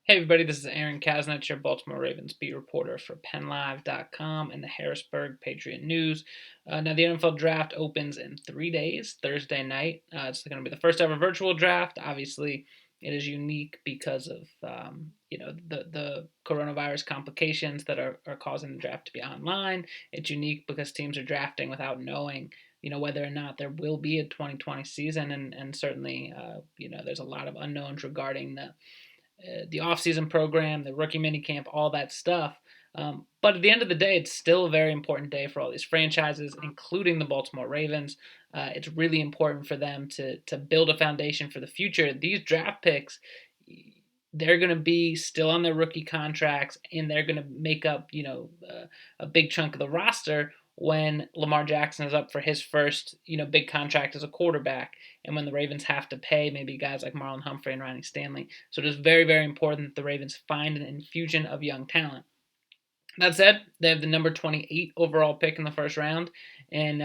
Hey everybody, this is Aaron Kasinitz, your Baltimore Ravens beat reporter for PennLive.com and the Harrisburg Patriot News. Now the NFL draft opens in 3 days, Thursday night. It's going to be the first ever virtual draft. Obviously, it is unique because of the coronavirus complications that are causing the draft to be online. It's unique because teams are drafting without knowing whether or not there will be a 2020 season, and certainly there's a lot of unknowns regarding the offseason program, the rookie minicamp, all that stuff. But at the end of the day, it's still a very important day for all these franchises, including the Baltimore Ravens. It's really important for them to build a foundation for the future. These draft picks, they're going to be still on their rookie contracts, and they're going to make up, a big chunk of the roster when Lamar Jackson is up for his first, big contract as a quarterback, and when the Ravens have to pay maybe guys like Marlon Humphrey and Ronnie Stanley. So it is very, very important that the Ravens find an infusion of young talent. That said, they have the number 28 overall pick in the first round. And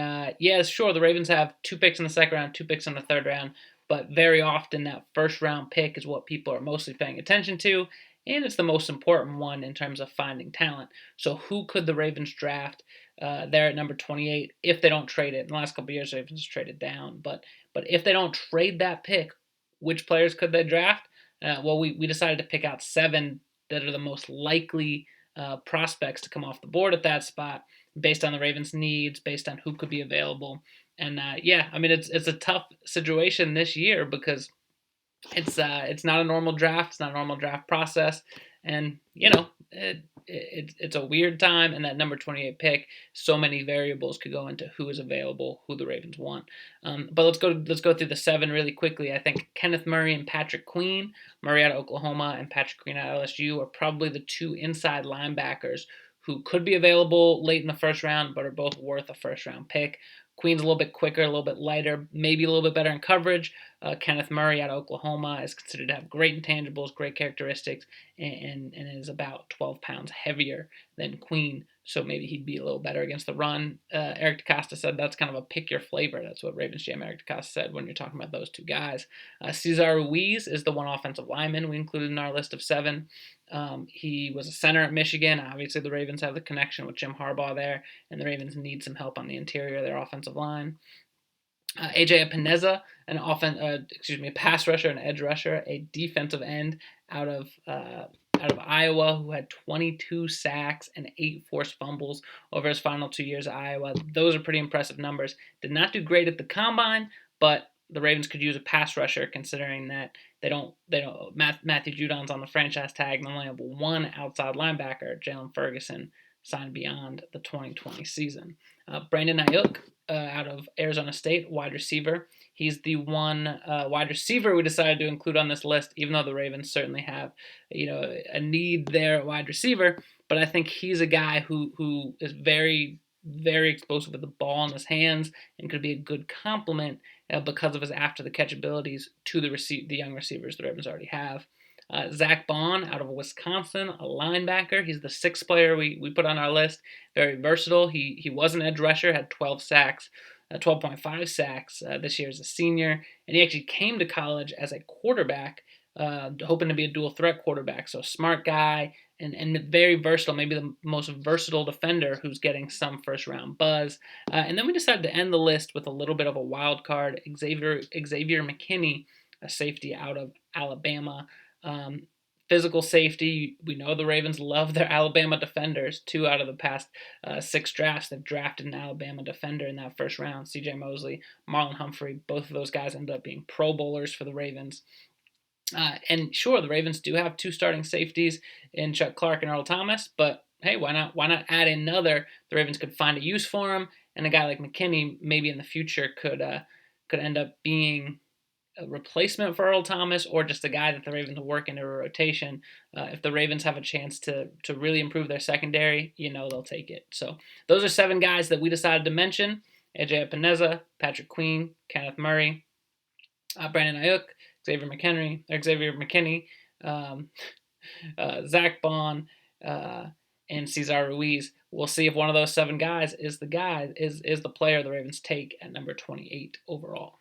sure, the Ravens have 2 picks in the second round, 2 picks in the third round, but very often that first round pick is what people are mostly paying attention to, and it's the most important one in terms of finding talent. So who could the Ravens draft there at number 28 if they don't trade it? In the last couple of years, the Ravens traded down, but if they don't trade that pick, which players could they draft? We decided to pick out 7 that are the most likely prospects to come off the board at that spot, based on the Ravens' needs, based on who could be available. And it's a tough situation this year because it's not a normal draft. It's not a normal draft process, and it's a weird time. And that number 28 pick, so many variables could go into who is available, who the Ravens want. But let's go through the 7 really quickly. I think Kenneth Murray and Patrick Queen, Murray out of Oklahoma and Patrick Queen out of LSU, are probably the 2 inside linebackers who could be available late in the first round, but are both worth a first round pick. Queen's a little bit quicker, a little bit lighter, maybe a little bit better in coverage. Kenneth Murray out of Oklahoma is considered to have great intangibles, great characteristics, and is about 12 pounds heavier than Queen, so maybe he'd be a little better against the run. Eric DeCosta said that's kind of a pick your flavor. That's what Ravens GM Eric DeCosta said when you're talking about those 2 guys. Cesar Ruiz is the one offensive lineman we included in our list of 7. He was a center at Michigan. Obviously, the Ravens have the connection with Jim Harbaugh there, and the Ravens need some help on the interior of their offensive line. AJ Epineza, a pass rusher, an edge rusher, a defensive end out of Iowa, who had 22 sacks and 8 forced fumbles over his final 2 years at Iowa. Those are pretty impressive numbers. Did not do great at the combine, but the Ravens could use a pass rusher, considering that Matthew Judon's on the franchise tag and only have 1 outside linebacker, Jalen Ferguson, signed beyond the 2020 season. Brandon Ayuk, out of Arizona State, wide receiver. He's the one wide receiver we decided to include on this list, even though the Ravens certainly have, a need there at wide receiver. But I think he's a guy who is very, very explosive with the ball in his hands and could be a good complement because of his after the catch abilities to the young receivers the Ravens already have. Zach Bond out of Wisconsin, a linebacker. He's the 6th player we put on our list. Very versatile. He was an edge rusher, had 12 sacks, 12.5 sacks this year as a senior, and he actually came to college as a quarterback, hoping to be a dual threat quarterback. So smart guy and very versatile, maybe the most versatile defender who's getting some first round buzz. And then we decided to end the list with a little bit of a wild card, Xavier McKinney, a safety out of Alabama. Physical safety. We know the Ravens love their Alabama defenders. 2 out of the past 6 drafts, they've drafted an Alabama defender in that first round. C.J. Mosley, Marlon Humphrey, both of those guys ended up being Pro Bowlers for the Ravens. And sure, the Ravens do have 2 starting safeties in Chuck Clark and Earl Thomas, but hey, why not add another? The Ravens could find a use for him, and a guy like McKinney maybe in the future could end up being a replacement for Earl Thomas, or just a guy that the Ravens will work into a rotation. If the Ravens have a chance to really improve their secondary, they'll take it. So those are 7 guys that we decided to mention: AJ Epineza, Patrick Queen, Kenneth Murray, Brandon Ayuk, Xavier McKinney, Zach Bond, and Cesar Ruiz. We'll see if one of those 7 guys is the player the Ravens take at number 28 overall.